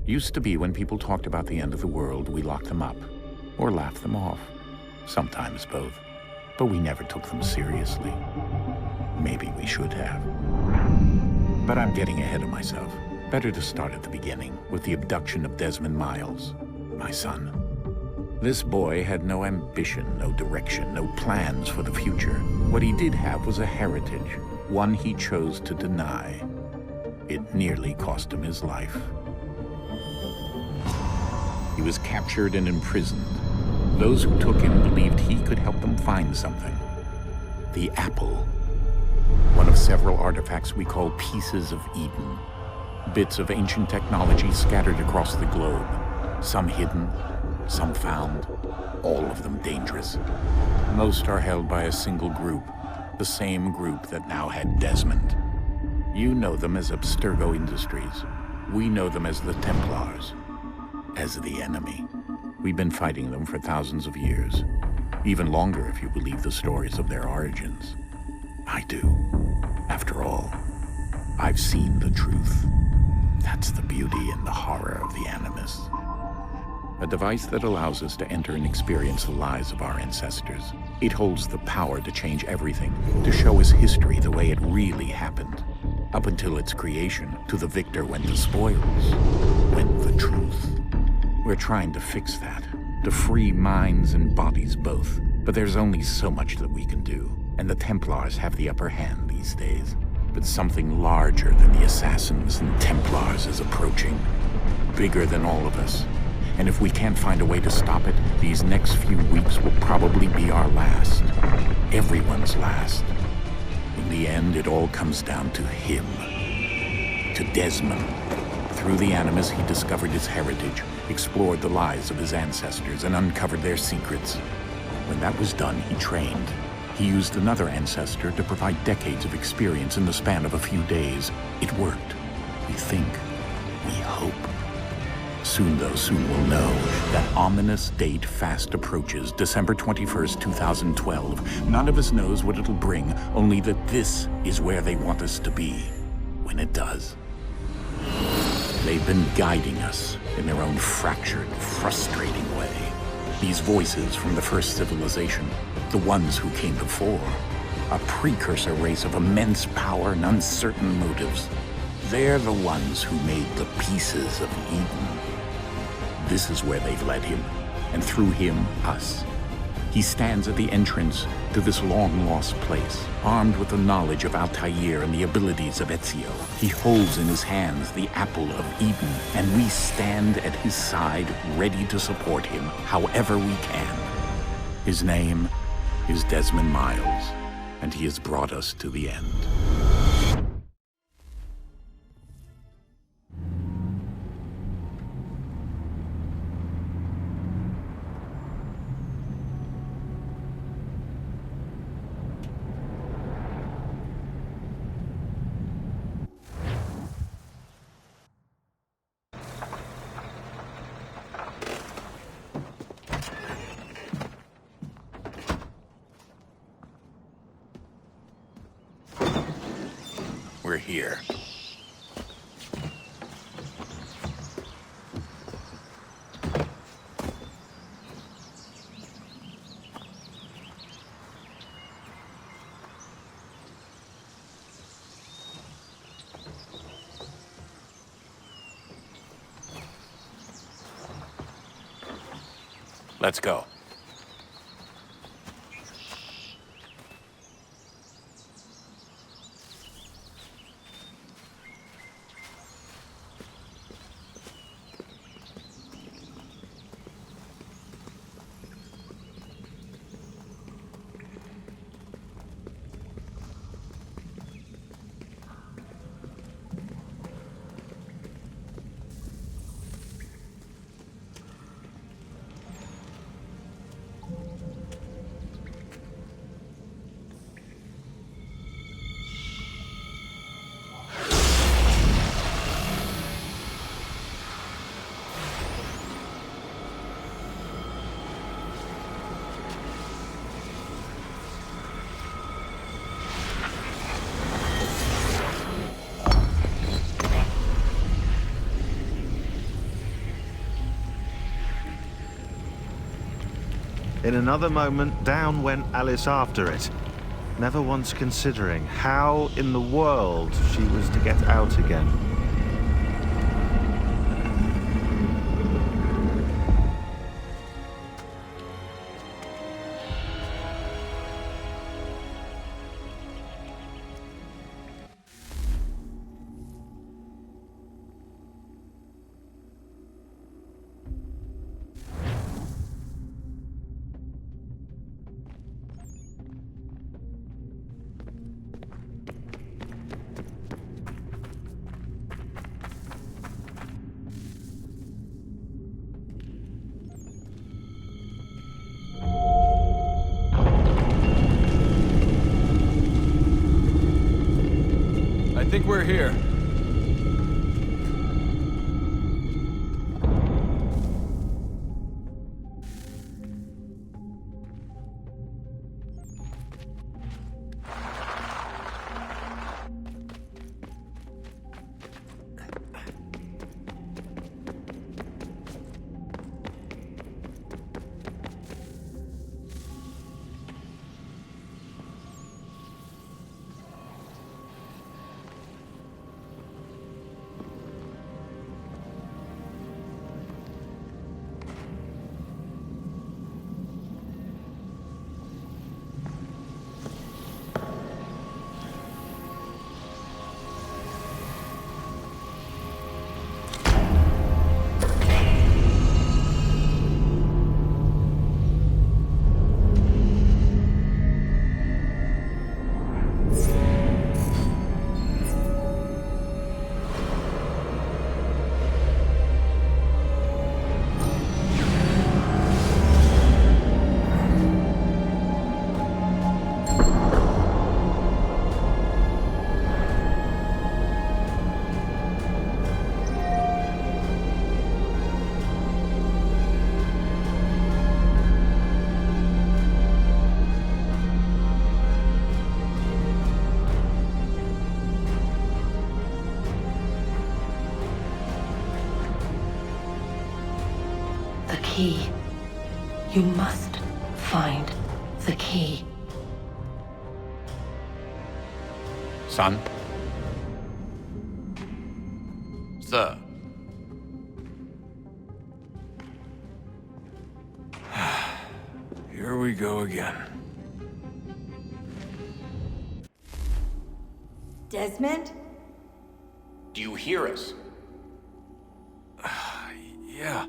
Used to be when people talked about the end of the world, we locked them up. Or laughed them off. Sometimes both. But we never took them seriously. Maybe we should have. But I'm getting ahead of myself. Better to start at the beginning, with the abduction of Desmond Miles, my son. This boy had no ambition, no direction, no plans for the future. What he did have was a heritage, one he chose to deny. It nearly cost him his life. He was captured and imprisoned. Those who took him believed he could help them find something. The apple. One of several artifacts we call pieces of Eden. Bits of ancient technology scattered across the globe. Some hidden, some found, all of them dangerous. Most are held by a single group, the same group that now had Desmond. You know them as Abstergo Industries. We know them as the Templars, as the enemy. We've been fighting them for thousands of years, even longer if you believe the stories of their origins. I do. After all, I've seen the truth. That's the beauty and the horror of the Animus. A device that allows us to enter and experience the lives of our ancestors. It holds the power to change everything, to show us history the way it really happened. Up until its creation, to the victor went the spoils, went the truth. We're trying to fix that, to free minds and bodies both. But there's only so much that we can do, and the Templars have the upper hand these days. But something larger than the Assassins and Templars is approaching, bigger than all of us. And if we can't find a way to stop it, these next few weeks will probably be our last. Everyone's last. In the end, it all comes down to him. To Desmond. Through the Animus, he discovered his heritage, explored the lives of his ancestors, and uncovered their secrets. When that was done, he trained. He used another ancestor to provide decades of experience in the span of a few days. It worked. We think. We hope. Soon, though, soon we'll know. That ominous date fast approaches, December 21st, 2012. None of us knows what it'll bring, only that this is where they want us to be, when it does. They've been guiding us in their own fractured, frustrating way. These voices from the first civilization, the ones who came before, a precursor race of immense power and uncertain motives. They're the ones who made the pieces of Eden. This is where they've led him, and through him, us. He stands at the entrance to this long-lost place, armed with the knowledge of Altair and the abilities of Ezio. He holds in his hands the apple of Eden, and we stand at his side, ready to support him however we can. His name is Desmond Miles, and he has brought us to the end. We're here. Let's go. In another moment, down went Alice after it, never once considering how in the world she was to get out again. I think we're here. The key. You must find the key. Son? Sir. Here we go again. Desmond? Do you hear us? Yeah.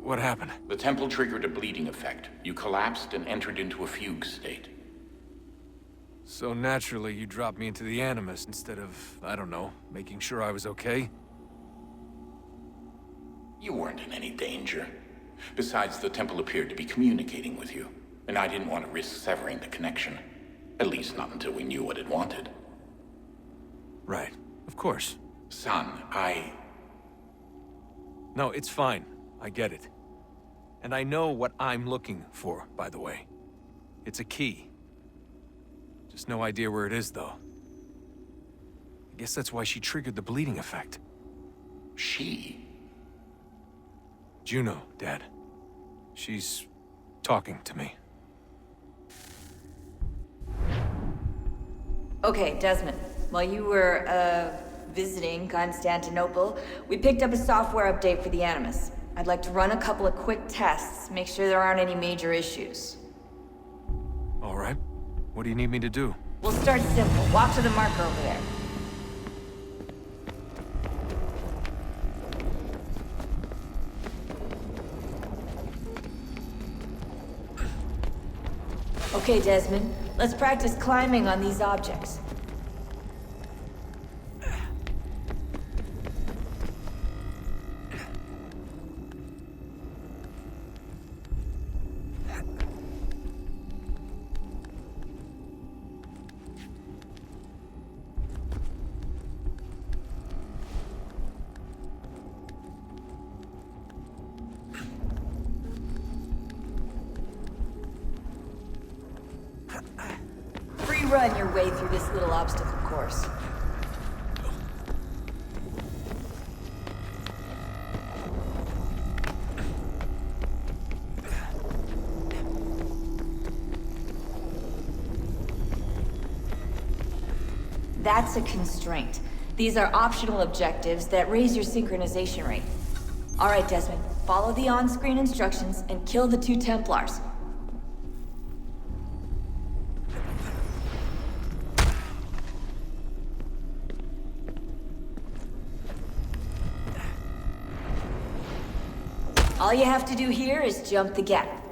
What happened? The temple triggered a bleeding effect. You collapsed and entered into a fugue state. So naturally, you dropped me into the Animus instead of, I don't know, making sure I was okay? You weren't in any danger. Besides, the temple appeared to be communicating with you, and I didn't want to risk severing the connection. At least not until we knew what it wanted. Right. Of course. Son, No, it's fine. I get it. And I know what I'm looking for, by the way. It's a key. Just no idea where it is, though. I guess that's why she triggered the bleeding effect. She? Juno, Dad. She's talking to me. Okay, Desmond. While you were, visiting Constantinople, we picked up a software update for the Animus. I'd like to run a couple of quick tests, make sure there aren't any major issues. All right. What do you need me to do? We'll start simple. Walk to the marker over there. Okay, Desmond. Let's practice climbing on these objects. Run your way through this little obstacle course. That's a constraint. These are optional objectives that raise your synchronization rate. All right, Desmond. Follow the on-screen instructions and kill the 2 Templars. All you have to do here is jump the gap.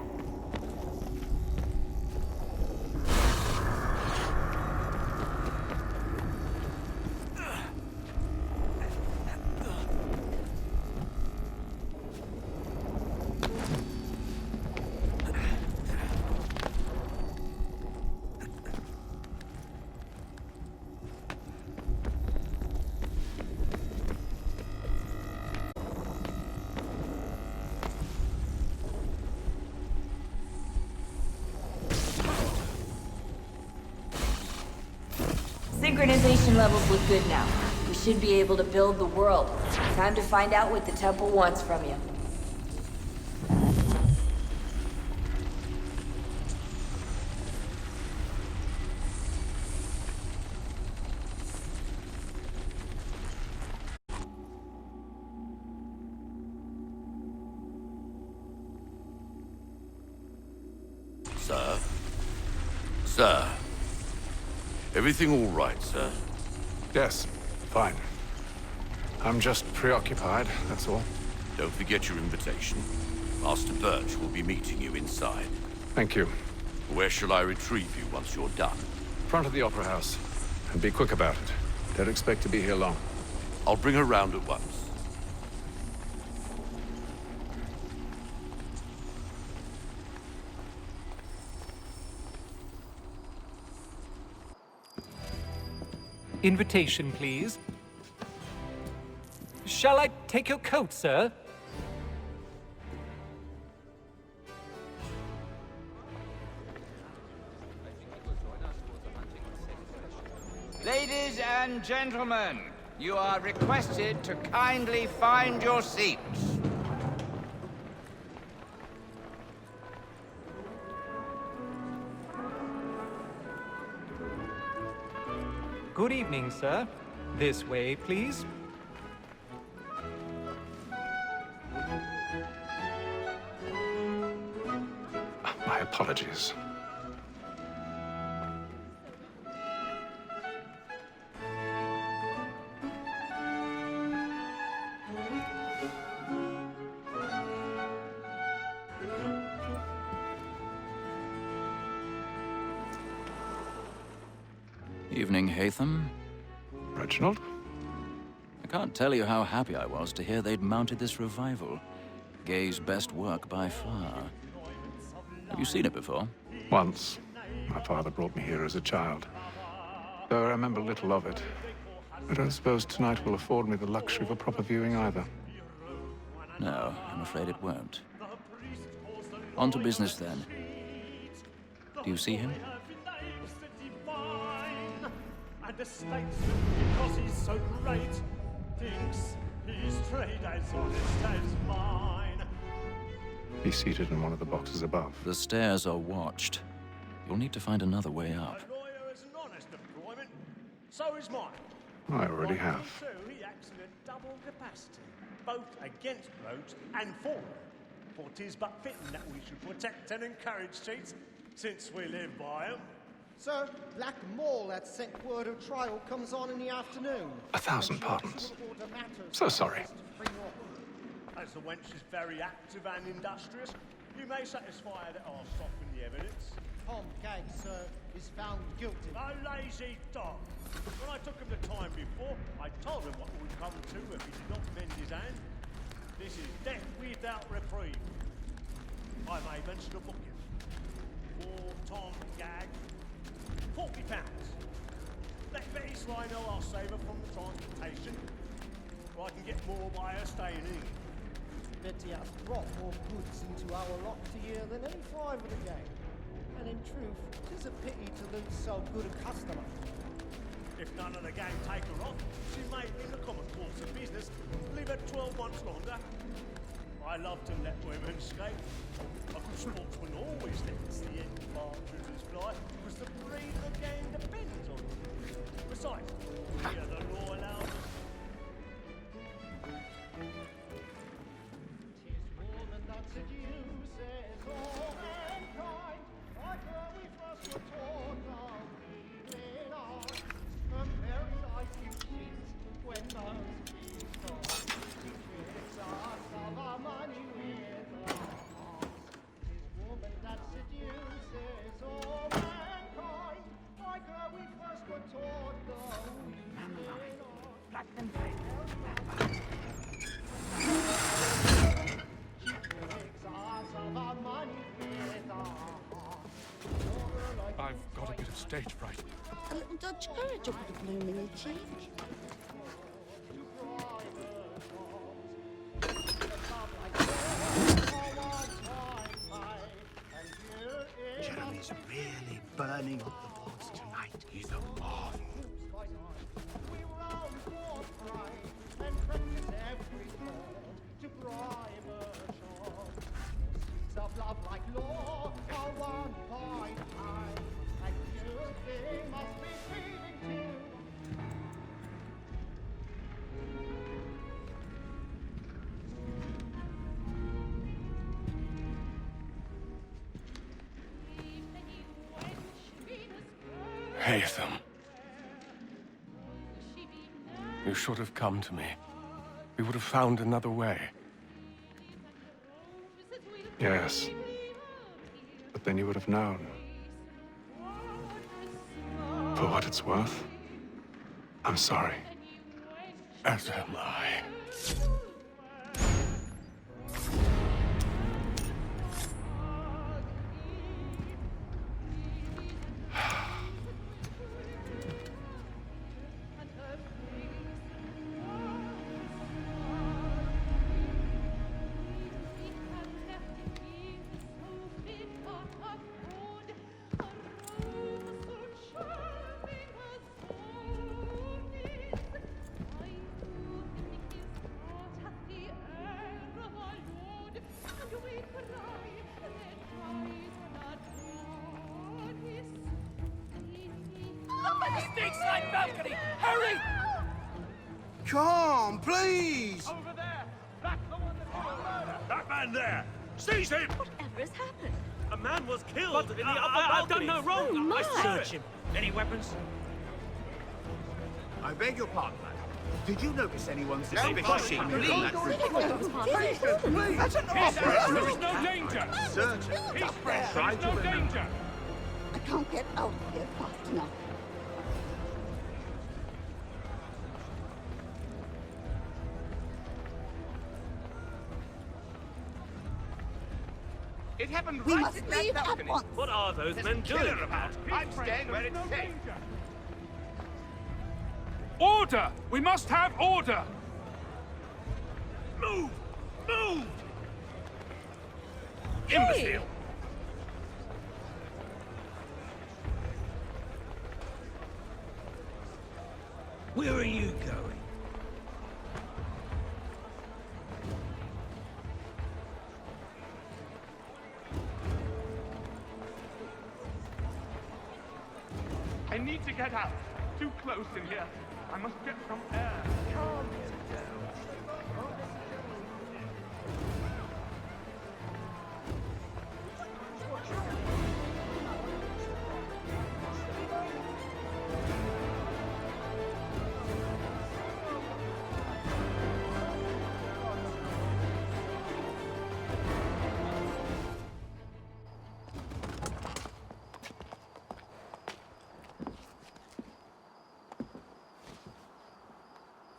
Synchronization levels look good now. We should be able to build the world. Time to find out what the temple wants from you. Sir? Sir? Everything all right, sir? Yes, fine. I'm just preoccupied, that's all. Don't forget your invitation. Master Birch will be meeting you inside. Thank you. Where shall I retrieve you once you're done? Front of the Opera House. And be quick about it. Don't expect to be here long. I'll bring her round at once. Invitation, please. Shall I take your coat, sir? Ladies and gentlemen, you are requested to kindly find your seats. Good evening, sir. This way, please. My apologies. Evening, Haytham. Reginald? I can't tell you how happy I was to hear they'd mounted this revival. Gay's best work by far. Have you seen it before? Once. My father brought me here as a child. Though I remember little of it. I don't suppose tonight will afford me the luxury of a proper viewing either. No, I'm afraid it won't. On to business, then. Do you see him? And the statesman, because he's so great, thinks his trade as honest as mine. He's seated in one of the boxes above. The stairs are watched. You'll need to find another way up. A lawyer is an honest employment, so is mine. I already have. So he acts in a double capacity, both against rogues and for them. For 'tis but fitting that we should protect and encourage cheats, since we live by 'em. Sir, Black Mall at sent word of trial comes on in the afternoon. 1,000 pardons. So sorry. As the wench is very active and industrious, you may satisfy that I'll soften the evidence. Tom Gag, sir, is found guilty. A lazy dog. When I took him the time before, I told him what would come to if he did not mend his hand. This is death without reprieve. I may mention a booking. For Tom Gag, £40. Let Betty Sly know I'll save her from the transportation, or I can get more by her staying in. Betty has brought more goods into our locked year than any five of the gang. And in truth, 'tis a pity to lose so good a customer. If none of the gang take her off, she may, in the common course of business, live her 12 months longer. I love to let women escape. A good sportsman always lets the end partridges fly, because the breed of the gang depends on them. Besides, stage fright. A little Dutch courage will put a bloom in your cheek. Jeremy's really burning up the boards tonight. He's a moth. Of love like law are 1.5, and you they must be feeling too. Haytham. You should have come to me. We would have found another way. Yes. But then you would have known. For what it's worth, I'm sorry. As am I. Balcony! Hurry! Come, please! Over there! That's the one that did the murder! That man there! Seize him! Whatever has happened? A man was killed in the upper I've balcony. done no wrong! Oh, my. I search him! Any weapons? I beg your pardon, madam. Did you notice anyone suspicious? suspicious? That's an offer! There is no danger! Certain. He's fresh! Try There's to no remember. danger! I can't get out of here fast enough. It happened We right must in that leave at balcony. once. What are those There's men a killer doing? about. I'm staying where it's safe. Order! We must have order! Move! Move! Hey. Imbecile! Where are you going? I need to get out. Too close in here. I must get some air. Calm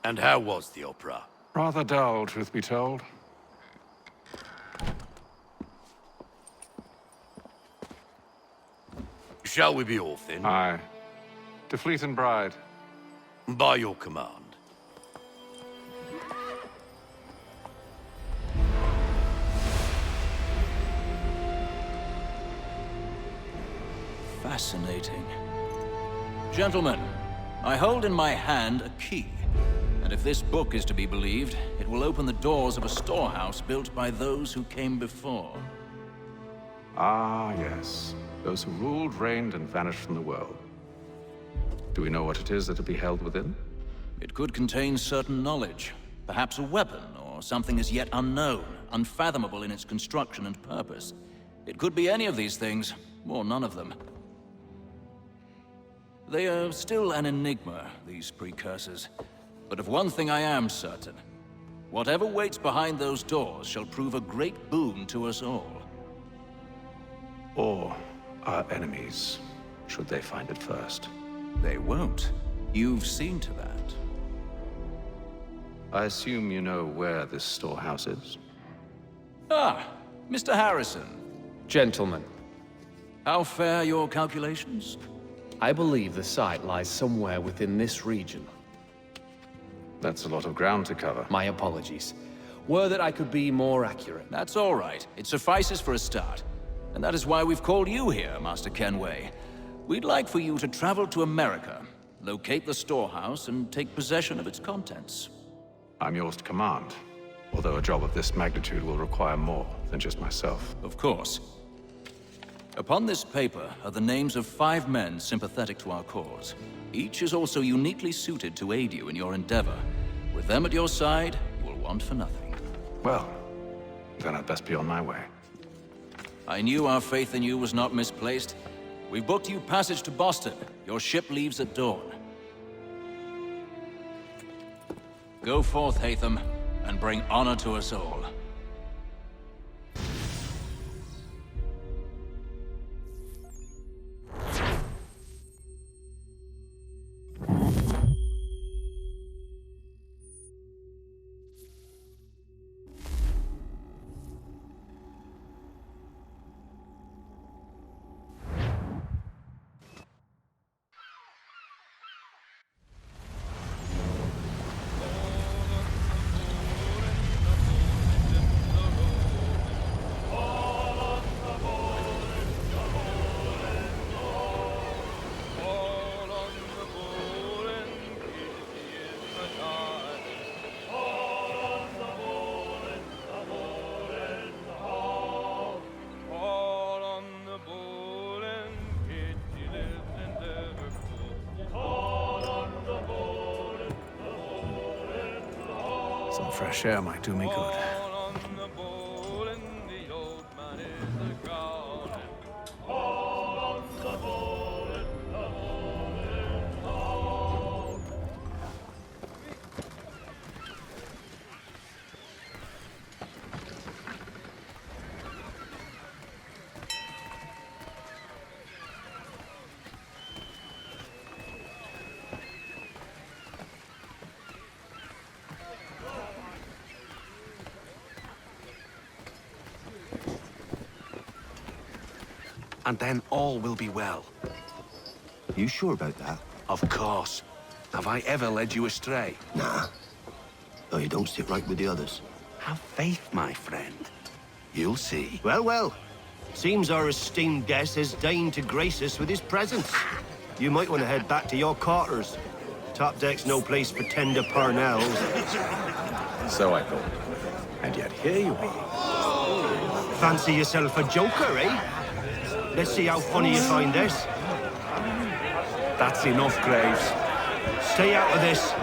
And how was the opera? Rather dull, truth be told. Shall we be off then? Aye. To Fleet and Bride. By your command. Fascinating. Gentlemen, I hold in my hand a key. And if this book is to be believed, it will open the doors of a storehouse built by those who came before. Ah, yes. Those who ruled, reigned, and vanished from the world. Do we know what it is that will be held within? It could contain certain knowledge. Perhaps a weapon, or something as yet unknown, unfathomable in its construction and purpose. It could be any of these things, or none of them. They are still an enigma, these precursors. But of one thing I am certain. Whatever waits behind those doors shall prove a great boon to us all. Or our enemies, should they find it first? They won't. You've seen to that. I assume you know where this storehouse is? Ah, Mr. Harrison. Gentlemen. How fare your calculations? I believe the site lies somewhere within this region. That's a lot of ground to cover. My apologies. Were that I could be more accurate. That's all right. It suffices for a start. And that is why we've called you here, Master Kenway. We'd like for you to travel to America, locate the storehouse, and take possession of its contents. I'm yours to command, although a job of this magnitude will require more than just myself. Of course. Upon this paper are the names of 5 men sympathetic to our cause. Each is also uniquely suited to aid you in your endeavor. With them at your side, you will want for nothing. Well, then I'd best be on my way. I knew our faith in you was not misplaced. We've booked you passage to Boston. Your ship leaves at dawn. Go forth, Hatham, and bring honor to us all. Some fresh air might do me good. And then all will be well. You sure about that? Of course. Have I ever led you astray? Nah. Though you don't sit right with the others. Have faith, my friend. You'll see. Well, well. Seems our esteemed guest has deigned to grace us with his presence. You might want to head back to your quarters. Top deck's no place for tender parnells. So I thought. And yet here you are. Fancy yourself a joker, eh? Let's see how funny you find this. That's enough, Graves. Stay out of this.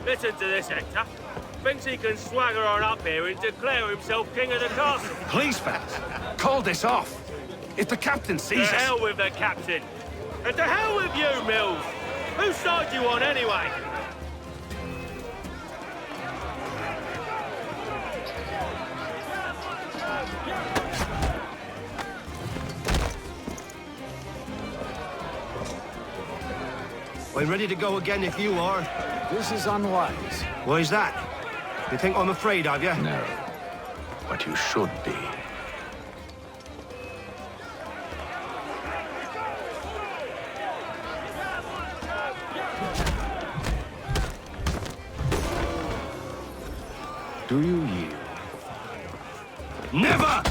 Listen to this, Hector. Thinks he can swagger on up here and declare himself king of the castle. Please, fellas, call this off. If the captain sees us... To hell with the captain. And to hell with you, Mills. Whose side you on, anyway? I'm ready to go again if you are. This is unwise. Why's that? You think I'm afraid of you? No. But you should be. Do you yield? Never!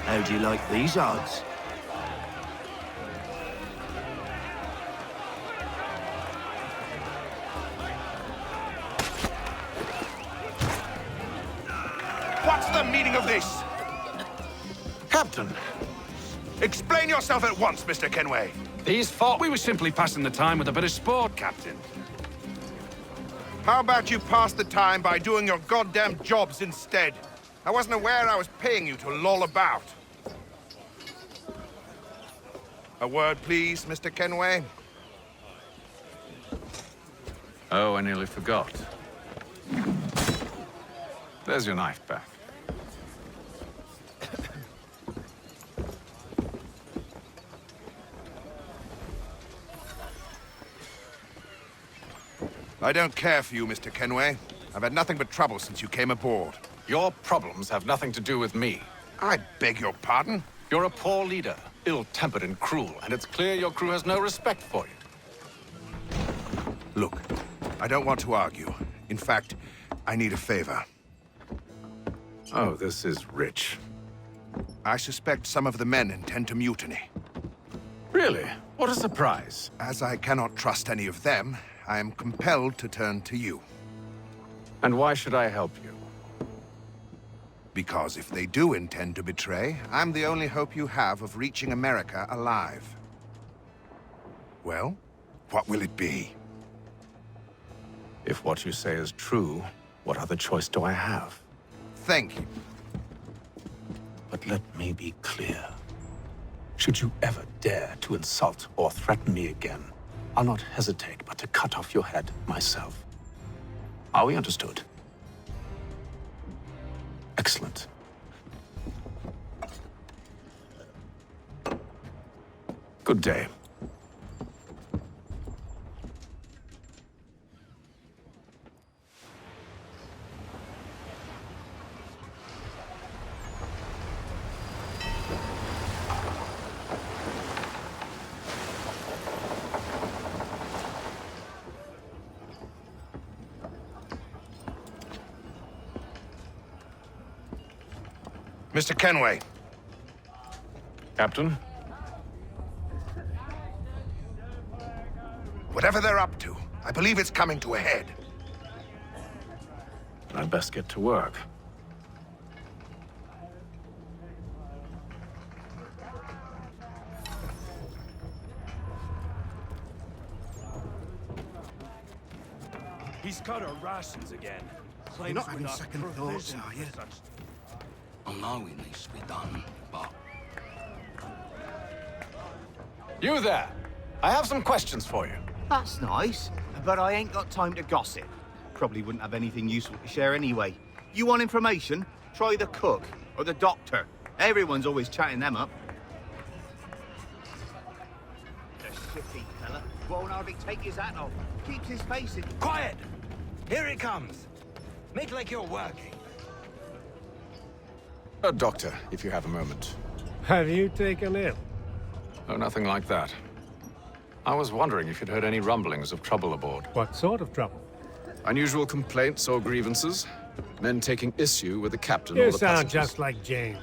How do you like these odds? What's the meaning of this? Captain, explain yourself at once, Mr. Kenway. These thought we were simply passing the time with a bit of sport, Captain. How about you pass the time by doing your goddamn jobs instead? I wasn't aware I was paying you to loll about. A word, please, Mr. Kenway. Oh, I nearly forgot. There's your knife back. I don't care for you, Mr. Kenway. I've had nothing but trouble since you came aboard. Your problems have nothing to do with me. I beg your pardon? You're a poor leader, ill-tempered and cruel, and it's clear your crew has no respect for you. Look, I don't want to argue. In fact, I need a favor. Oh, this is rich. I suspect some of the men intend to mutiny. Really? What a surprise. As I cannot trust any of them, I am compelled to turn to you. And why should I help you? Because if they do intend to betray, I'm the only hope you have of reaching America alive. Well, what will it be? If what you say is true, what other choice do I have? Thank you. But let me be clear. Should you ever dare to insult or threaten me again, I'll not hesitate but to cut off your head myself. Are we understood? Excellent. Good day. Mr. Kenway. Captain? Whatever they're up to, I believe it's coming to a head. I'd best get to work. He's cut our rations again. You're not having second thoughts, are you? I know it needs to be done, but... You there! I have some questions for you. That's nice, but I ain't got time to gossip. Probably wouldn't have anything useful to share anyway. You want information? Try the cook or the doctor. Everyone's always chatting them up. The shifty fella won't hardly take his hat off. Keeps his face in. Quiet! Here it comes. Make like you're working. Doctor, if you have a moment. Have you taken ill? Oh, nothing like that. I was wondering if you'd heard any rumblings of trouble aboard. What sort of trouble? Unusual complaints or grievances? Men taking issue with the captain You or the sound passengers? just like James.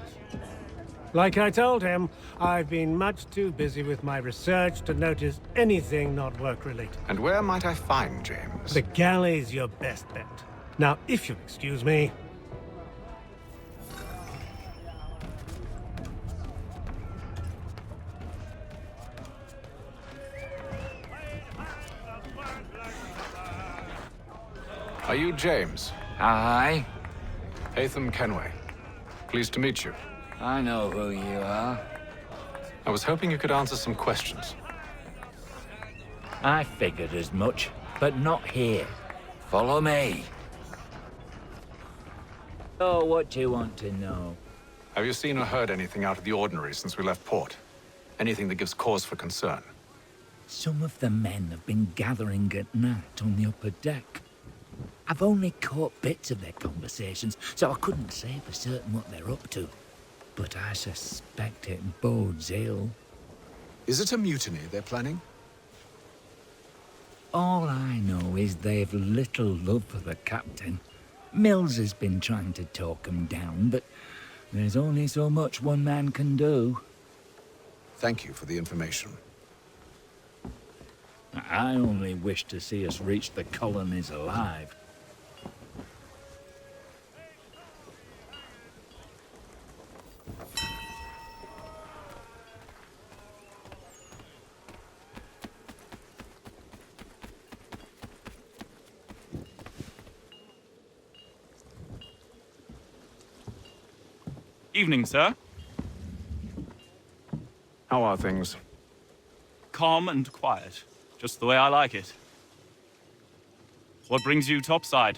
Like I told him, I've been much too busy with my research to notice anything not work-related. And where might I find James? The galley's your best bet. Now, if you'll excuse me... Are you James? Aye. Hatham Kenway. Pleased to meet you. I know who you are. I was hoping you could answer some questions. I figured as much, but not here. Follow me. Oh, what do you want to know? Have you seen or heard anything out of the ordinary since we left port? Anything that gives cause for concern? Some of the men have been gathering at night on the upper deck. I've only caught bits of their conversations, so I couldn't say for certain what they're up to. But I suspect it bodes ill. Is it a mutiny they're planning? All I know is they've little love for the captain. Mills has been trying to talk him down, but there's only so much one man can do. Thank you for the information. I only wish to see us reach the colonies alive. Evening, sir. How are things? Calm and quiet. Just the way I like it. What brings you topside?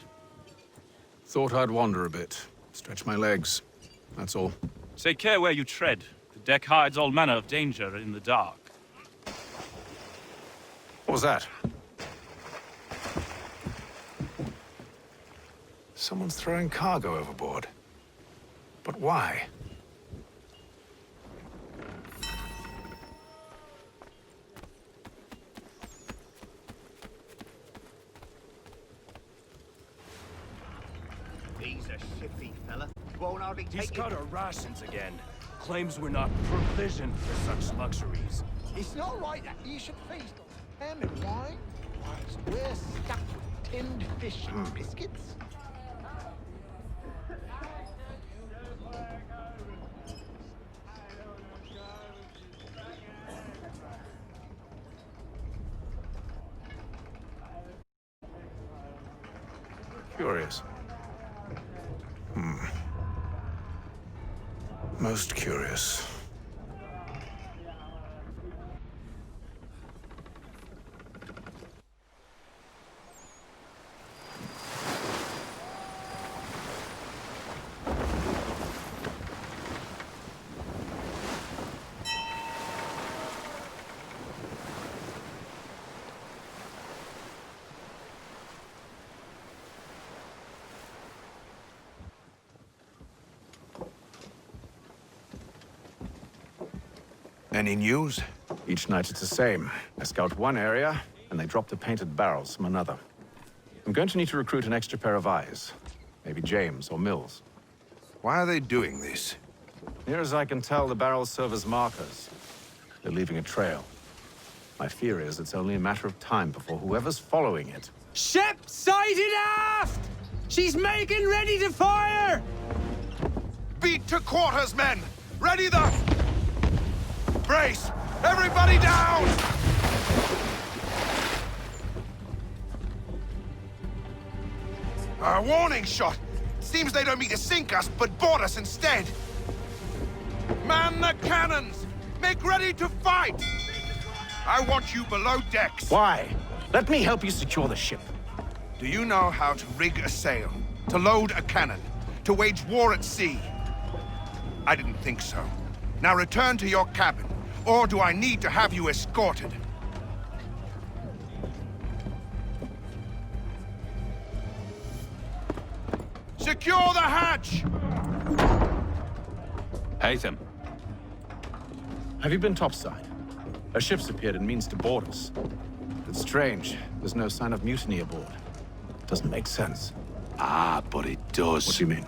Thought I'd wander a bit. Stretch my legs. That's all. Take care where you tread. The deck hides all manner of danger in the dark. What was that? Someone's throwing cargo overboard. But why? He's a shifty fella. Won't hardly take He's it. cut our rations again. Claims we're not provisioned for such luxuries. It's not right that you should feast on ham and wine, whilst we're stuck with tinned fish and biscuits. Curious. Most curious. Any news? Each night it's the same. I scout one area, and they drop the painted barrels from another. I'm going to need to recruit an extra pair of eyes. Maybe James or Mills. Why are they doing this? Near as I can tell, the barrels serve as markers. They're leaving a trail. My fear is it's only a matter of time before whoever's following it... Ship sighted aft! She's making ready to fire! Beat to quarters, men! Ready the... Brace! Everybody down! A warning shot! Seems they don't mean to sink us, but board us instead! Man the cannons! Make ready to fight! I want you below decks! Why? Let me help you secure the ship. Do you know how to rig a sail? To load a cannon? To wage war at sea? I didn't think so. Now return to your cabin. Or do I need to have you escorted? Secure the hatch! Haytham. Have you been topside? A ship's appeared and means to board us. It's strange. There's no sign of mutiny aboard. Doesn't make sense. Ah, but it does. What do you mean?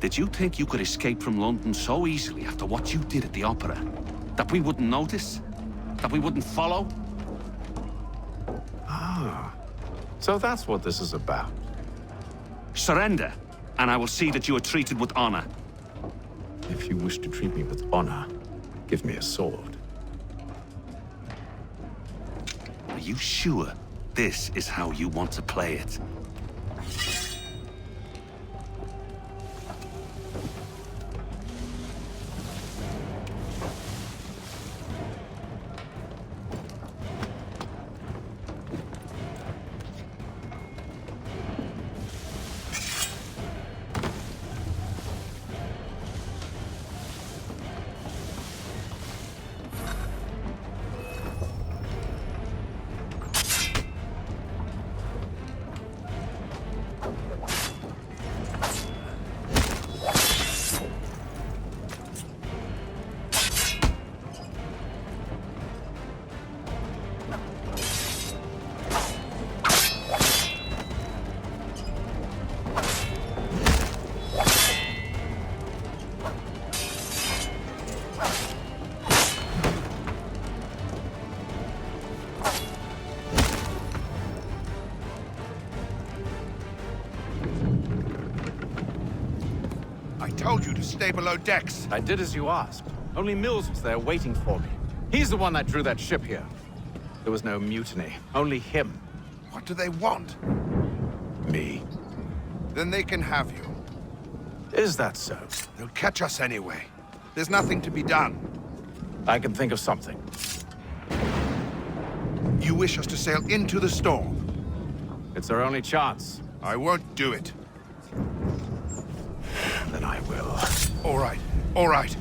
Did you think you could escape from London so easily after what you did at the Opera? That we wouldn't notice? That we wouldn't follow? Ah. So that's what this is about. Surrender, and I will see that you are treated with honor. If you wish to treat me with honor, give me a sword. Are you sure this is how you want to play it? I told you to stay below decks. I did as you asked. Only Mills was there waiting for me. He's the one that drew that ship here. There was no mutiny, only him. What do they want? Me. Then they can have you. Is that so? They'll catch us anyway. There's nothing to be done. I can think of something. You wish us to sail into the storm? It's our only chance. I won't do it. Then I will. All right, all right.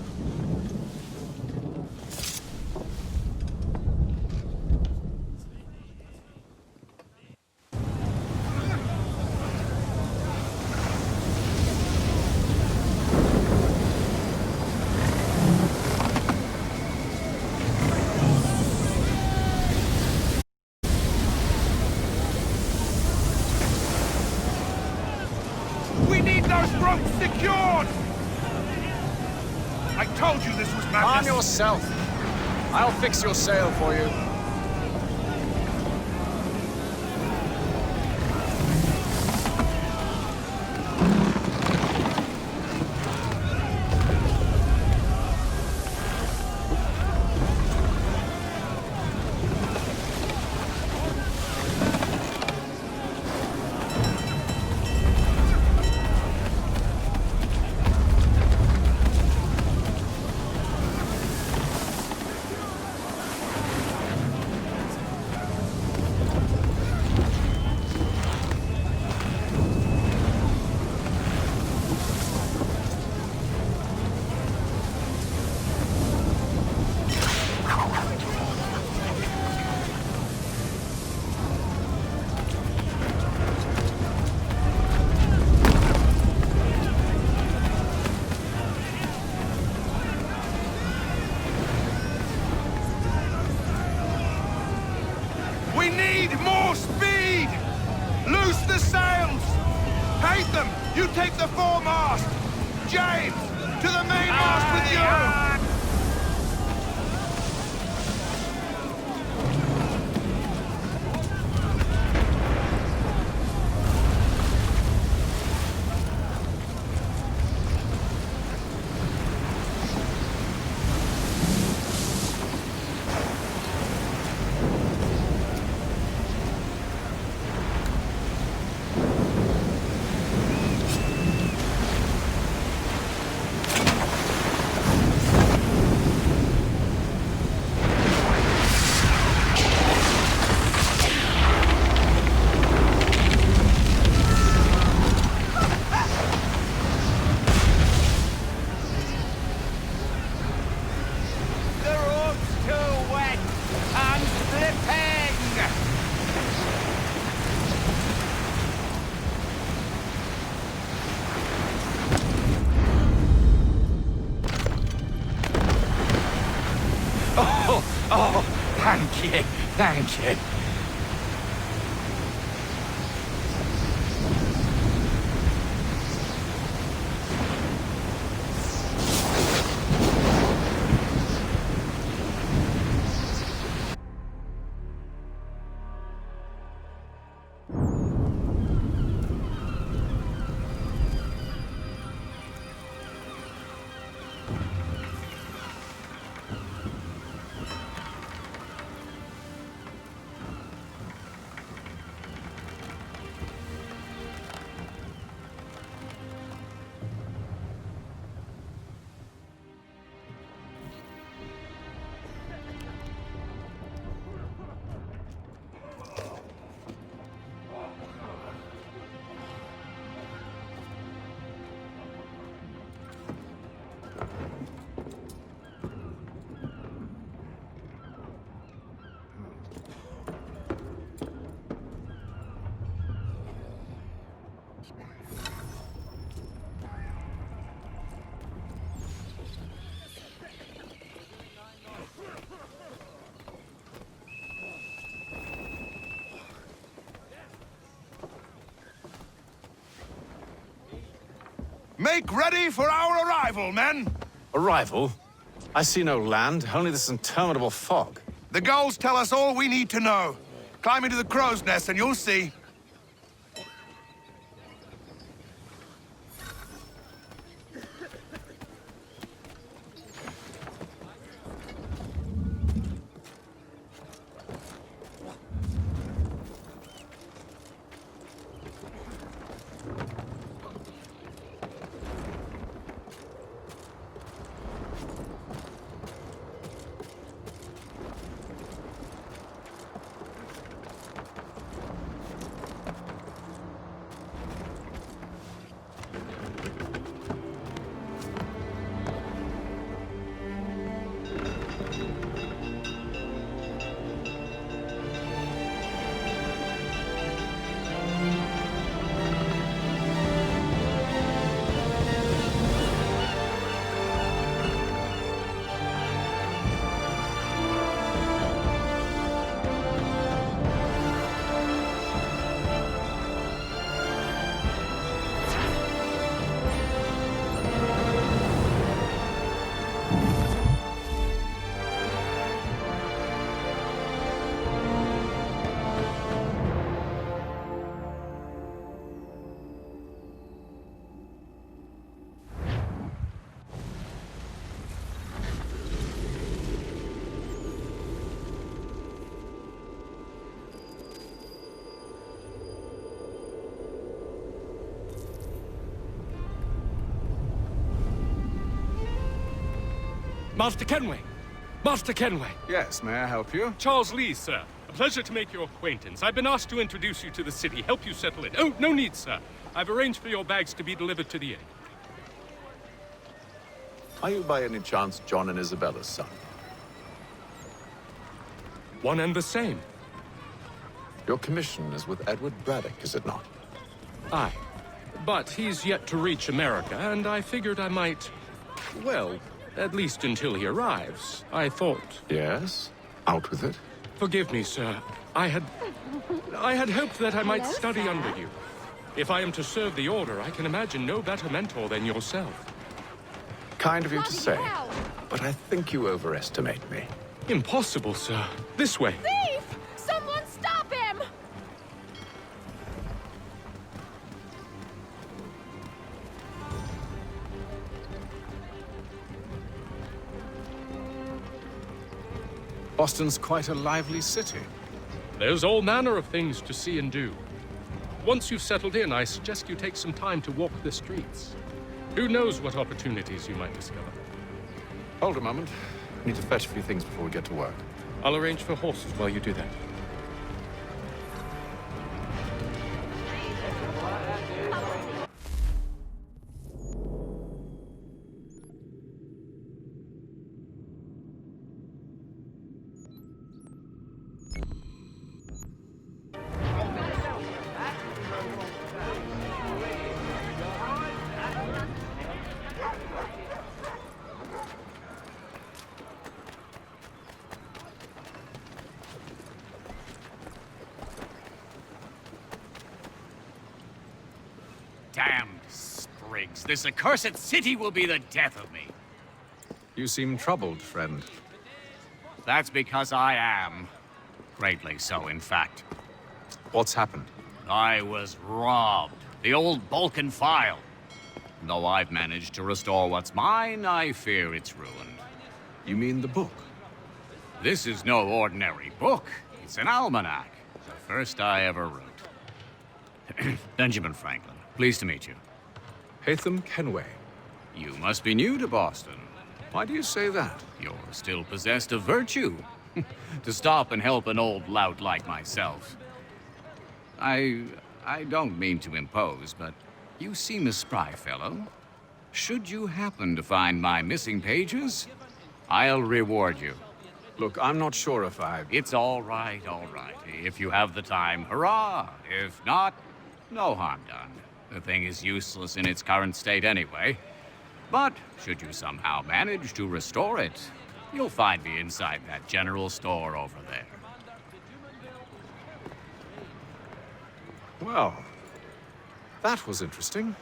told you this was madness! Calm yourself. I'll fix your sail for you. We need more speed! Loose the sails! Hate them! You take the foremast! James, to the mainmast with you! Oh, thank you, thank you. Make ready for our arrival, men! Arrival? I see no land, only this interminable fog. The gulls tell us all we need to know. Climb into the crow's nest and you'll see. Master Kenway! Master Kenway! Yes, may I help you? Charles Lee, sir. A pleasure to make your acquaintance. I've been asked to introduce you to the city, help you settle in. Oh, no need, sir. I've arranged for your bags to be delivered to the inn. Are you by any chance John and Isabella's son? One and the same. Your commission is with Edward Braddock, is it not? Aye. But he's yet to reach America, and I figured I might... Well, at least until he arrives, I thought... Yes? Out with it. Forgive me, sir. I had hoped that I might study under you. If I am to serve the Order, I can imagine no better mentor than yourself. Kind of you to say, but I think you overestimate me. Impossible, sir. This way. Thief! Someone stop him! Boston's quite a lively city. There's all manner of things to see and do. Once you've settled in, I suggest you take some time to walk the streets. Who knows what opportunities you might discover. Hold a moment. I need to fetch a few things before we get to work. I'll arrange for horses while you do that. Damned sprigs. This accursed city will be the death of me. You seem troubled, friend. That's because I am. Greatly so, in fact. What's happened? I was robbed. The old Balkan file. Though I've managed to restore what's mine, I fear it's ruined. You mean the book? This is no ordinary book. It's an almanac. The first I ever wrote. Benjamin Franklin. Pleased to meet you. Haytham Kenway. You must be new to Boston. Why do you say that? You're still possessed of virtue. To stop and help an old lout like myself. I don't mean to impose, but you seem a spry fellow. Should you happen to find my missing pages, I'll reward you. Look, I'm not sure if I... It's all right, all right. If you have the time, hurrah! If not, no harm done. The thing is useless in its current state anyway. But should you somehow manage to restore it, you'll find me inside that general store over there. Well, that was interesting.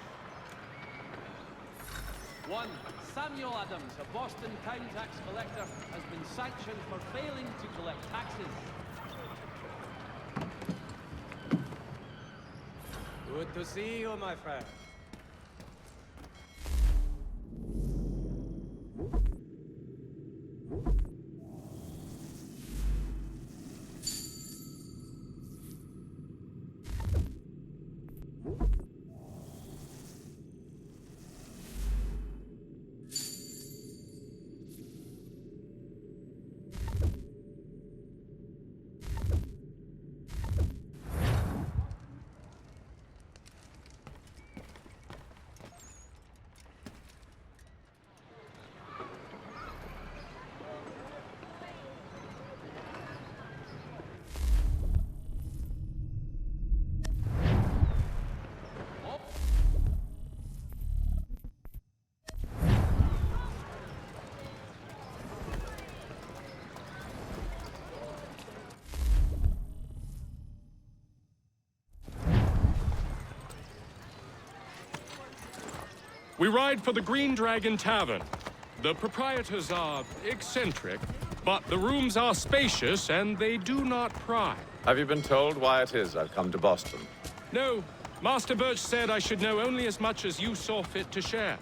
One, Samuel Adams, a Boston town tax collector, has been sanctioned for failing to collect taxes. Good to see you, my friend. We ride for the Green Dragon Tavern. The proprietors are eccentric, but the rooms are spacious and they do not pry. Have you been told why it is I've come to Boston? No. Master Birch said I should know only as much as you saw fit to share.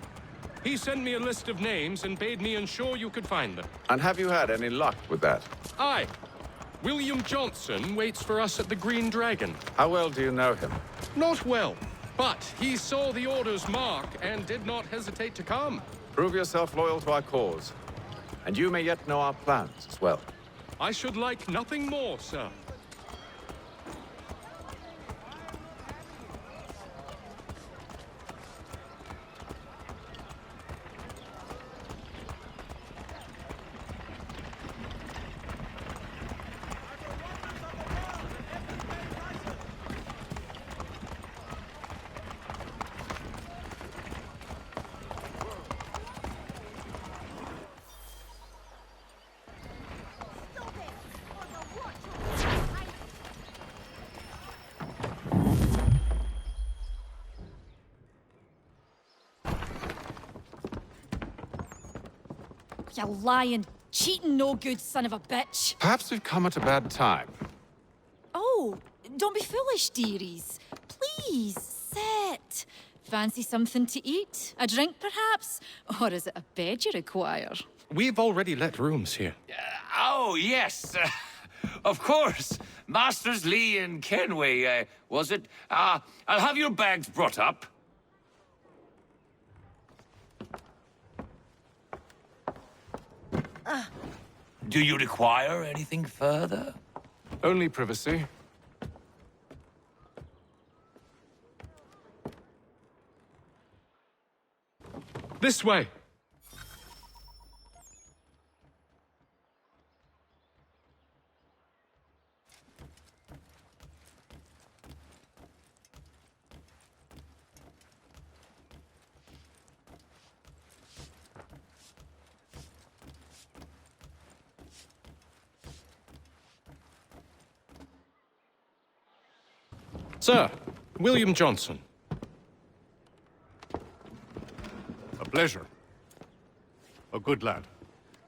He sent me a list of names and bade me ensure you could find them. And have you had any luck with that? Aye. William Johnson waits for us at the Green Dragon. How well do you know him? Not well, but he saw the Order's mark and did not hesitate to come. Prove yourself loyal to our cause. And you may yet know our plans as well. I should like nothing more, sir. You lying, cheating, no good son of a bitch. Perhaps we've come at a bad time. Oh, don't be foolish, dearies. Please, sit. Fancy something to eat? A drink, perhaps? Or is it a bed you require? We've already let rooms here. Oh, yes. Of course. Masters Lee and Kenway, was it? I'll have your bags brought up. Do you require anything further? Only privacy. This way. Sir, William Johnson. A pleasure. A good lad,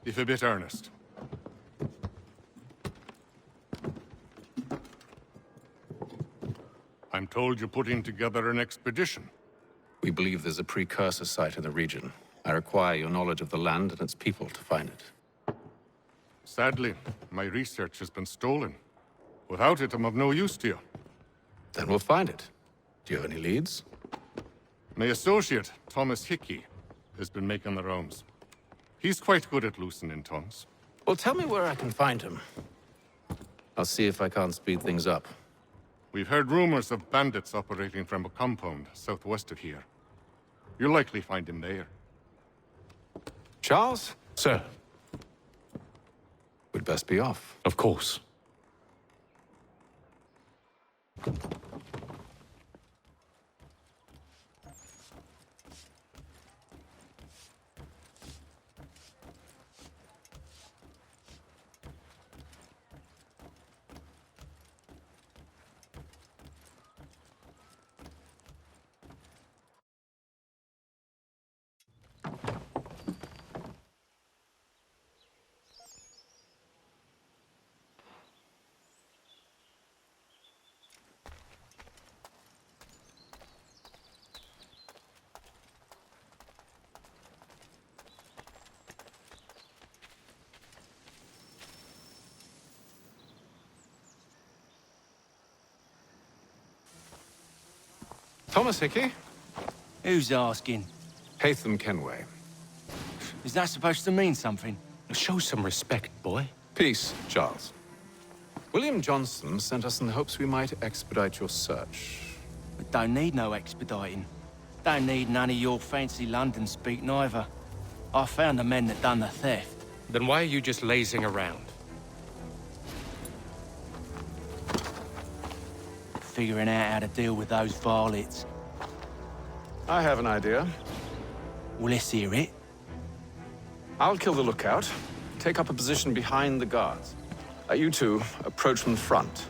if a bit earnest. I'm told you're putting together an expedition. We believe there's a precursor site in the region. I require your knowledge of the land and its people to find it. Sadly, my research has been stolen. Without it, I'm of no use to you. Then we'll find it. Do you have any leads? My associate, Thomas Hickey, has been making the rounds. He's quite good at loosening tongues. Well, tell me where I can find him. I'll see if I can't speed things up. We've heard rumors of bandits operating from a compound southwest of here. You'll likely find him there. Charles? Sir. We'd best be off. Of course. Thomas Hickey? Who's asking? Haytham Kenway. Is that supposed to mean something? Show some respect, boy. Peace, Charles. William Johnson sent us in the hopes we might expedite your search. We don't need no expediting. Don't need none of your fancy London speak neither. I found the men that done the theft. Then why are you just lazing around? Figuring out how to deal with those varlets. I have an idea. Well, let's hear it. I'll kill the lookout, take up a position behind the guards. You two approach from the front.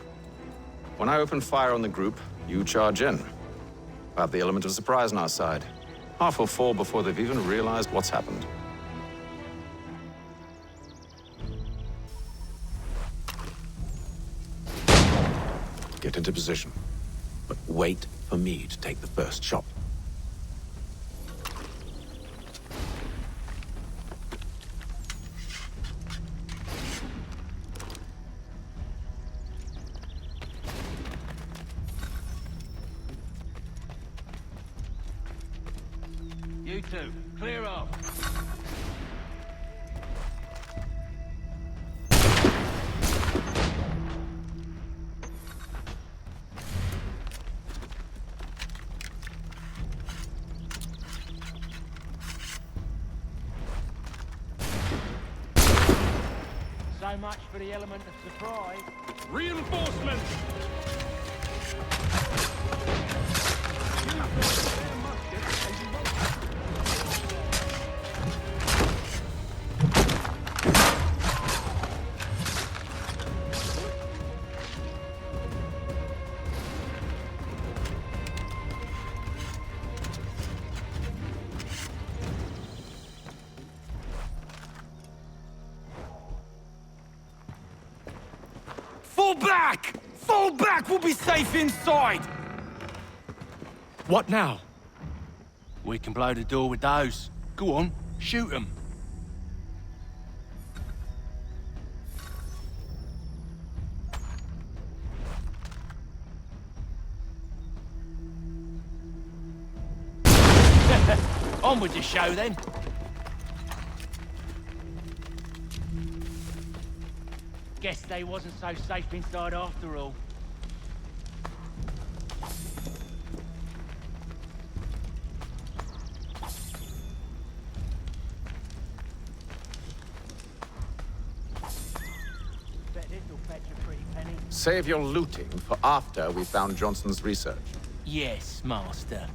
When I open fire on the group, you charge in. We'll have the element of surprise on our side. Half will fall before they've even realized what's happened. Get into position, but wait for me to take the first shot. You two, clear off. So much for the element of surprise. Reinforcements! Fall back! Fall back! We'll be safe inside! What now? We can blow the door with those. Go on, shoot them. On with the show then. Guess they wasn't so safe inside after all. Bet this'll fetch a pretty penny. Save your looting for after we found Johnson's research. Yes, Master.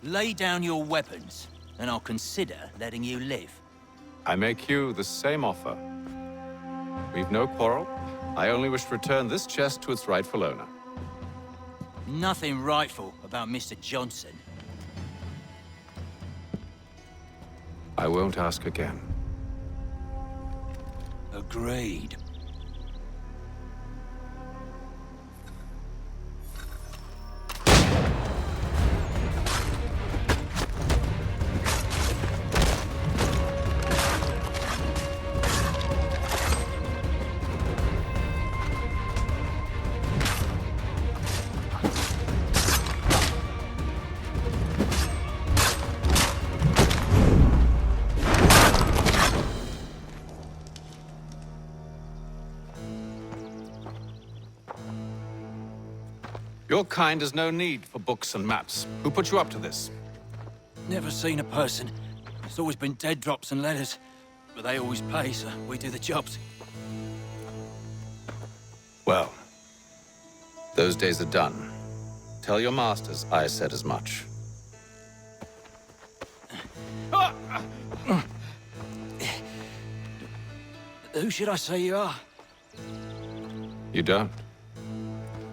Lay down your weapons, and I'll consider letting you live. I make you the same offer. We've no quarrel. I only wish to return this chest to its rightful owner. Nothing rightful about Mr. Johnson. I won't ask again. Agreed. Your kind has no need for books and maps. Who put you up to this? Never seen a person. It's always been dead drops and letters. But they always pay, so we do the jobs. Well, those days are done. Tell your masters I said as much. Who should I say you are? You don't?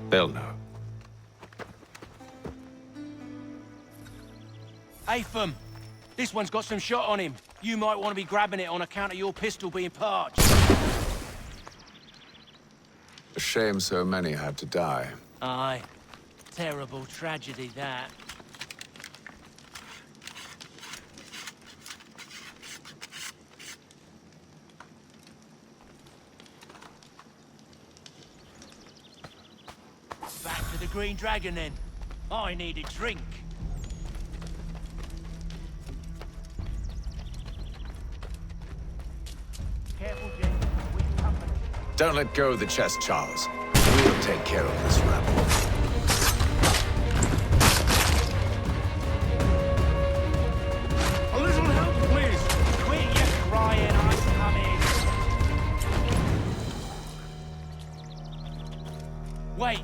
They'll know. Atham, this one's got some shot on him. You might want to be grabbing it on account of your pistol being parched. A shame so many had to die. Aye. Terrible tragedy, that. Back to the Green Dragon, then. I need a drink. Careful, Jim. We've company. Don't let go of the chest, Charles. We'll take care of this rabble. A little help, please! Quit your crying, I'm coming. Wait,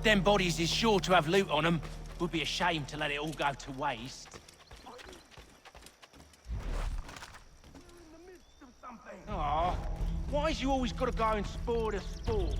them bodies is sure to have loot on them. Would be a shame to let it all go to waste. Aw, why's you always gotta go and spoil the sport?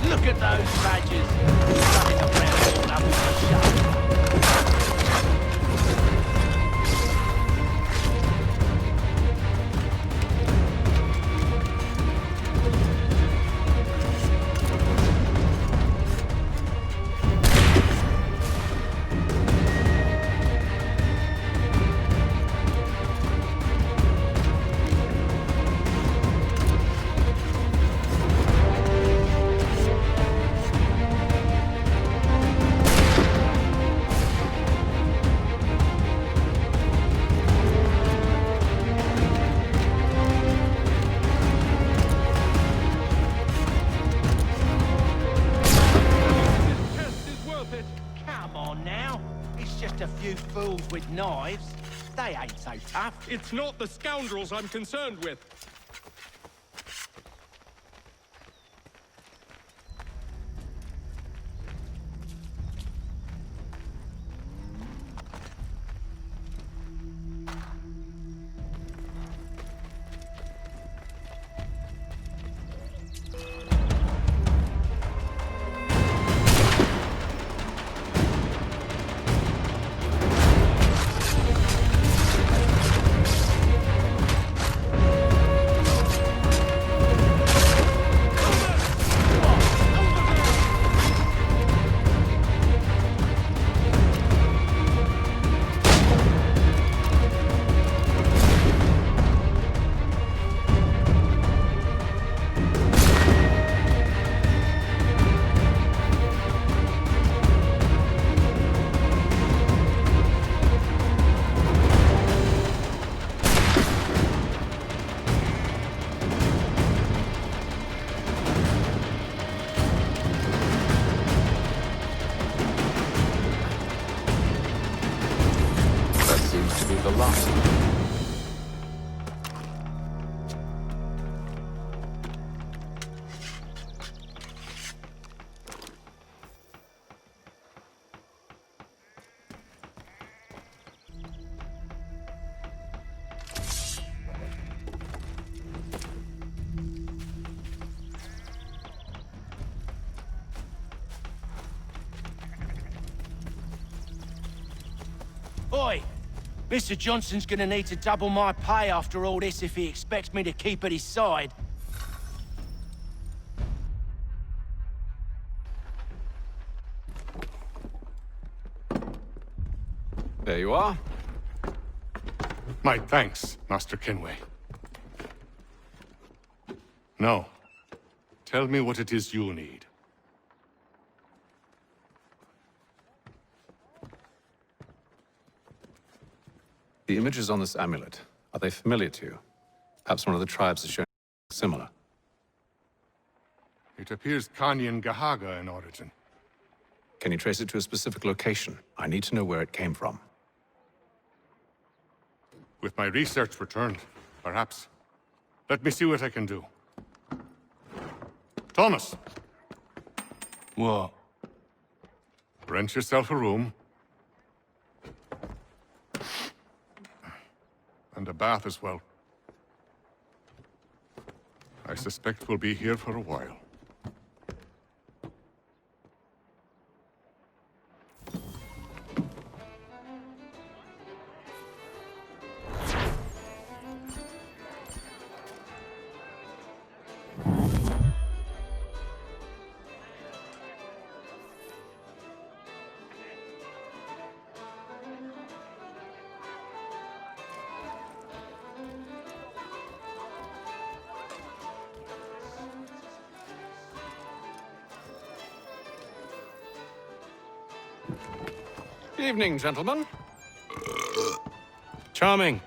Look at those badgers. Running around all over the shop. knives. They ain't so tough. It's not the scoundrels I'm concerned with. The last. Oi! Mr. Johnson's gonna need to double my pay after all this if he expects me to keep at his side. There you are. My thanks, Master Kenway. Now, tell me what it is you need. The images on this amulet, are they familiar to you? Perhaps one of the tribes has shown similar. It appears Kanyan Gahaga in origin. Can you trace it to a specific location? I need to know where it came from. With my research returned, perhaps. Let me see what I can do. Thomas! What? Rent yourself a room. And a bath as well. I suspect we'll be here for a while. Evening, gentlemen. Charming.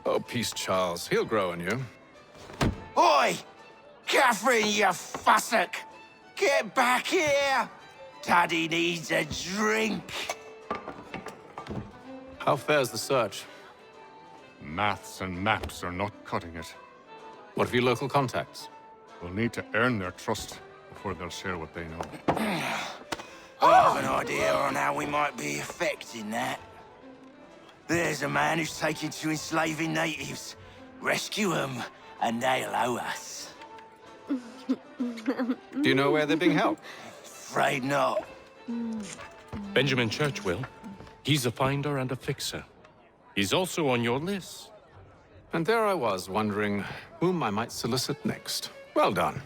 Oh, peace, Charles. He'll grow on you. Oi! Catherine, you fussock! Get back here! Daddy needs a drink. How fares the search? Maths and maps are not cutting it. What of your local contacts? We'll need to earn their trust before they'll share what they know. I have an idea on how we might be affecting that. There's a man who's taken to enslaving natives. Rescue them, and they'll owe us. Do you know where they're being held? Afraid not. Benjamin Churchwill. He's a finder and a fixer. He's also on your list. And there I was, wondering whom I might solicit next. Well done.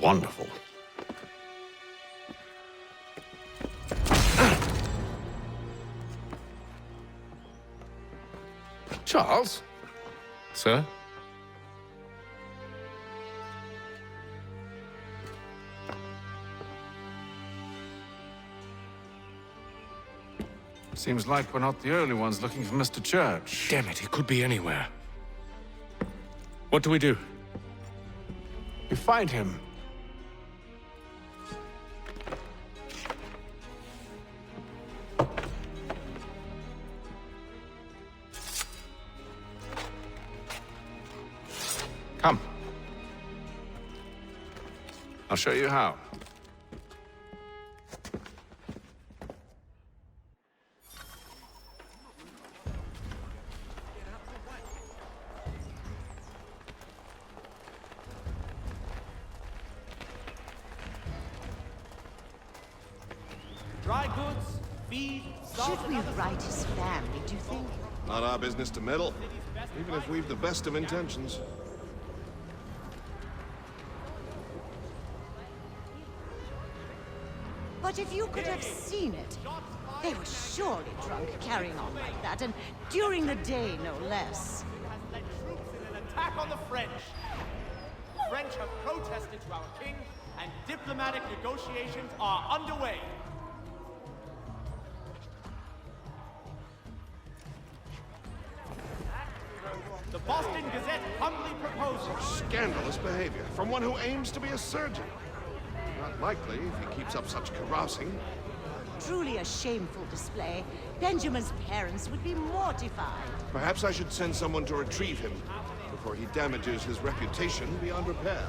Wonderful. Charles? Sir? Seems like we're not the only ones looking for Mr. Church. Damn it, he could be anywhere. What do we do? We find him. Come. I'll show you how. Dry goods, feed, salt. Should we write his family, do you think? Not our business to meddle, even if we've the best of intentions. But if you could have seen it, they were surely drunk carrying on like that, and during the day, no less. Has led troops in an attack on the French. The French have protested to our king, and diplomatic negotiations are underway. The Boston Gazette humbly proposes. Scandalous behavior from one who aims to be a surgeon. Not likely if he keeps up such carousing. Truly a shameful display. Benjamin's parents would be mortified. Perhaps I should send someone to retrieve him before he damages his reputation beyond repair.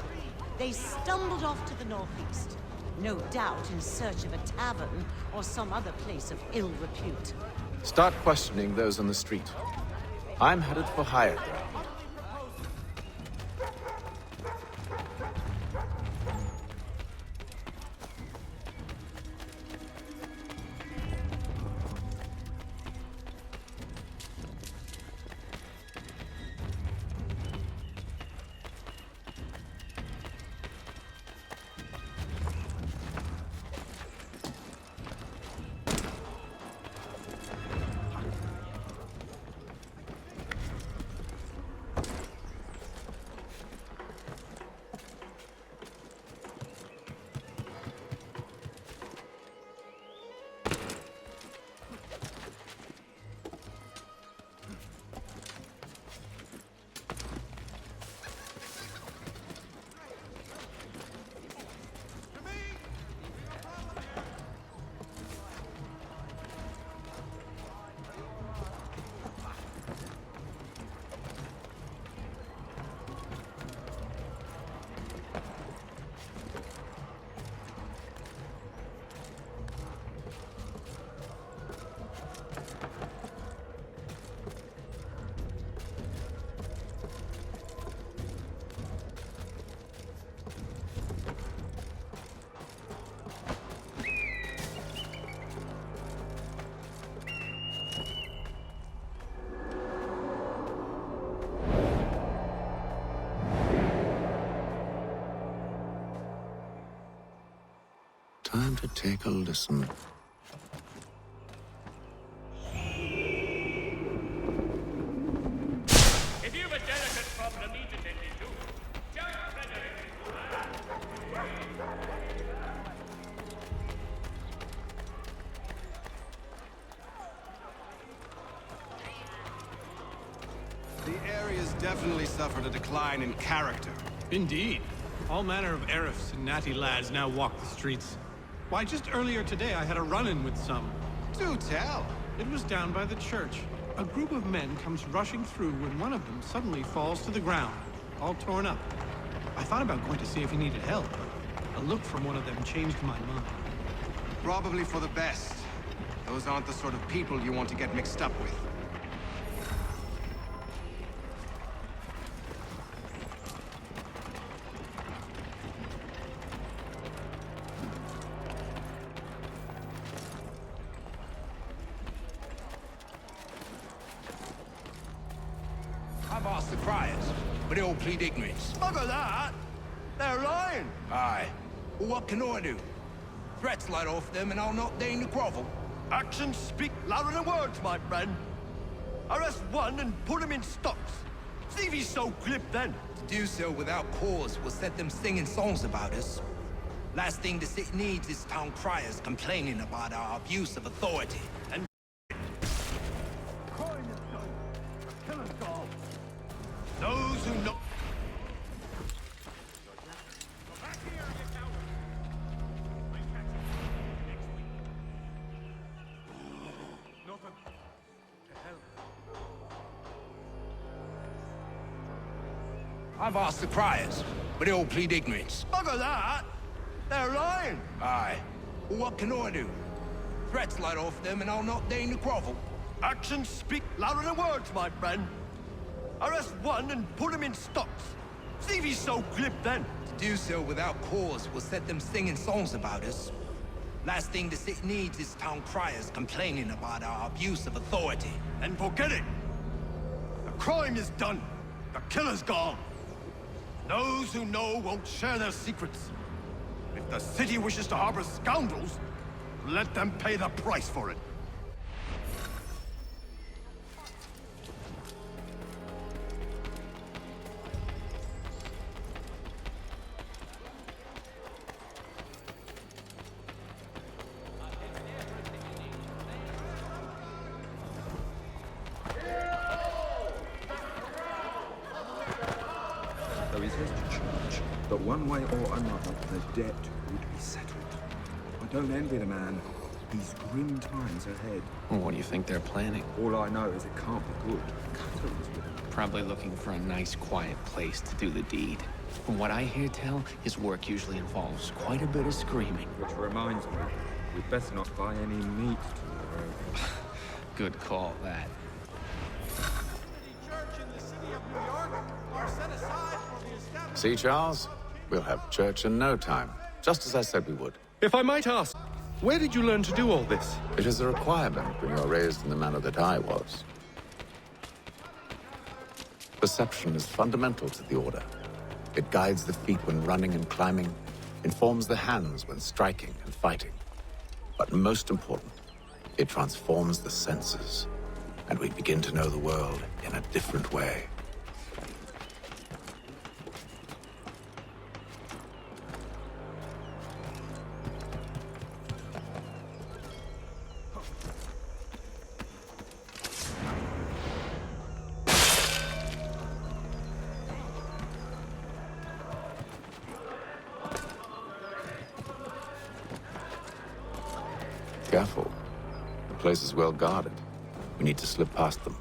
They stumbled off to the northeast, no doubt in search of a tavern or some other place of ill repute. Start questioning those on the street. I'm headed for higher ground. Time to take a listen. If you've a delicate problem you need to tend to, just Frederick. The area's definitely suffered a decline in character. Indeed. All manner of Arifs and natty lads now walk the streets. Why, just earlier today I had a run-in with some. Do tell. It was down by the church. A group of men comes rushing through when one of them suddenly falls to the ground, all torn up. I thought about going to see if he needed help. A look from one of them changed my mind. Probably for the best. Those aren't the sort of people you want to get mixed up with. I've asked the criers, but they all plead ignorance. Bugger that! They're lying. Aye. Well, what can I do? Threats light off them and I'll not deign to grovel. Actions speak louder than words, my friend. Arrest one and put him in stocks. See if he's so glib then. To do so without cause will set them singing songs about us. Last thing the city needs is town criers complaining about our abuse of authority. And crime is done. Kill us all. Those who know... I've asked the criers, but they all plead ignorance. Bugger that! They're lying. Aye. Well, what can I do? Threats light off them and I'll not deign to grovel. Actions speak louder than words, my friend. Arrest one and put him in stocks. See if he's so glib then. To do so without cause will set them singing songs about us. Last thing the city needs is town criers complaining about our abuse of authority. Then forget it. The crime is done. The killer's gone. Those who know won't share their secrets. If the city wishes to harbor scoundrels, let them pay the price for it. There is yet to charge, but one way or another, the debt would be settled. I don't envy the man. These grim times ahead. Well, what do you think they're planning? All I know is it can't be good. Cutter is with him. Probably looking for a nice, quiet place to do the deed. From what I hear tell, his work usually involves quite a bit of screaming. Which reminds me, we'd best not buy any meat tomorrow. Good call, that. See, Charles? We'll have church in no time, just as I said we would. If I might ask, where did you learn to do all this? It is a requirement when you are raised in the manner that I was. Perception is fundamental to the Order. It guides the feet when running and climbing, informs the hands when striking and fighting. But most important, it transforms the senses, and we begin to know the world in a different way. Careful. The place is well guarded. We need to slip past them.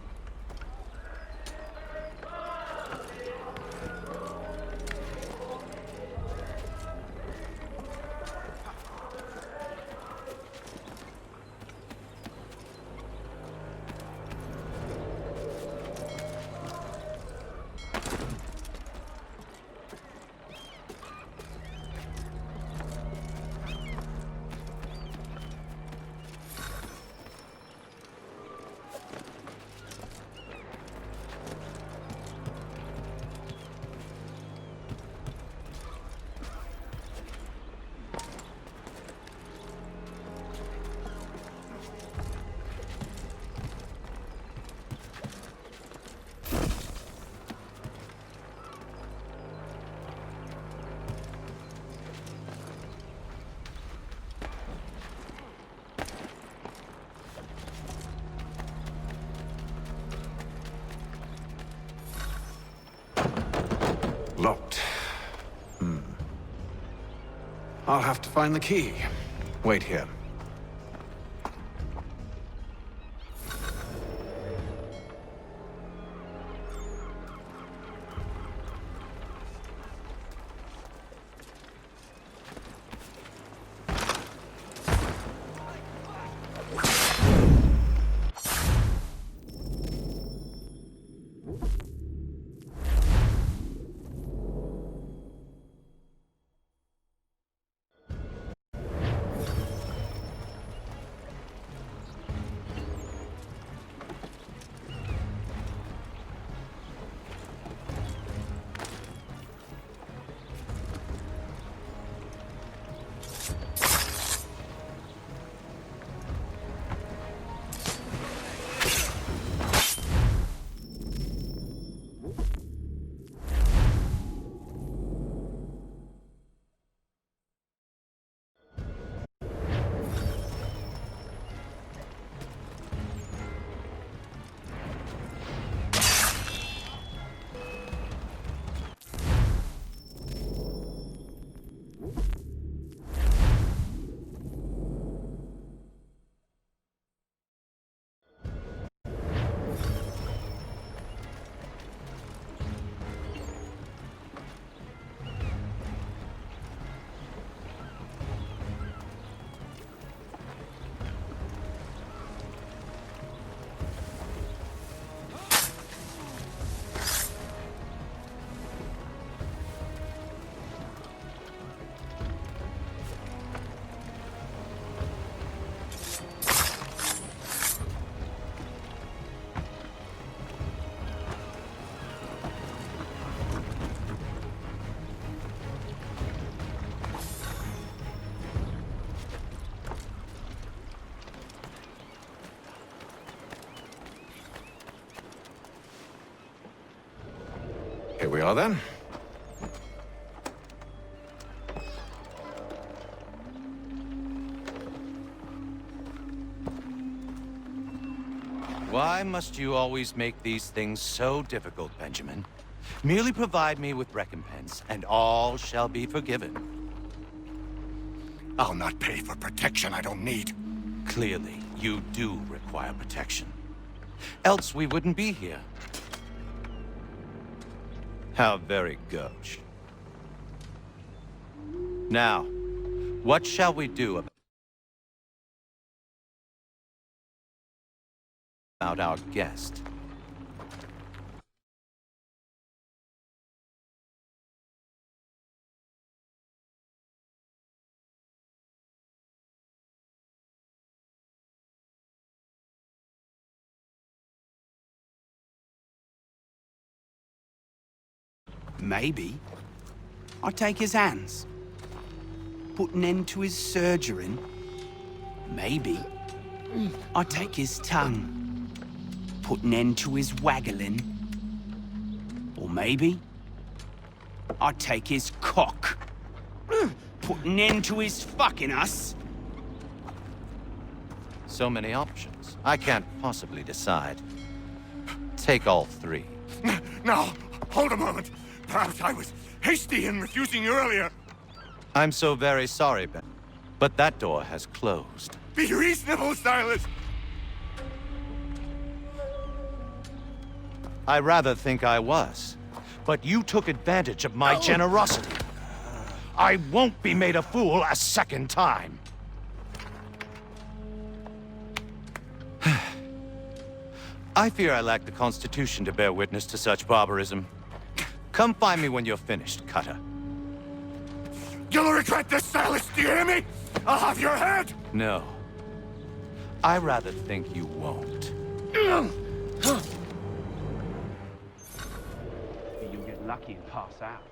Locked. I'll have to find the key. Wait here. Here we are then. Why must you always make these things so difficult, Benjamin? Merely provide me with recompense, and all shall be forgiven. I'll not pay for protection I don't need. Clearly, you do require protection. Else we wouldn't be here. How very gauche. Now, what shall we do about our guest? Maybe I take his hands, put an end to his surgering. Maybe I take his tongue, put an end to his waggling. Or maybe I take his cock, put an end to his fucking us. So many options. I can't possibly decide. Take all three. Now, hold a moment. Perhaps I was hasty in refusing you earlier. I'm so very sorry, Ben, but that door has closed. Be reasonable, Silas. I rather think I was, but you took advantage of my generosity. I won't be made a fool a second time. I fear I lack the constitution to bear witness to such barbarism. Come find me when you're finished, Cutter. You'll regret this, Silas, do you hear me? I'll have your head! No. I rather think you won't. You'll get lucky and pass out.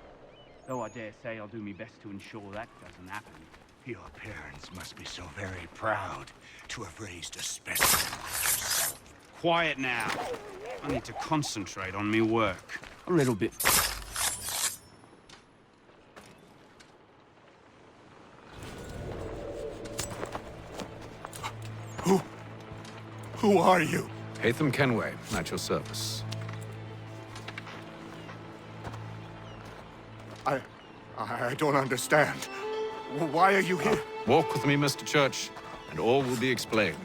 Though I dare say I'll do my best to ensure that doesn't happen. Your parents must be so very proud to have raised a specimen. Quiet now. I need to concentrate on me work. A little bit. Who are you? Hatham Kenway, at your service. I don't understand. Why are you here? Walk with me, Mr. Church, and all will be explained.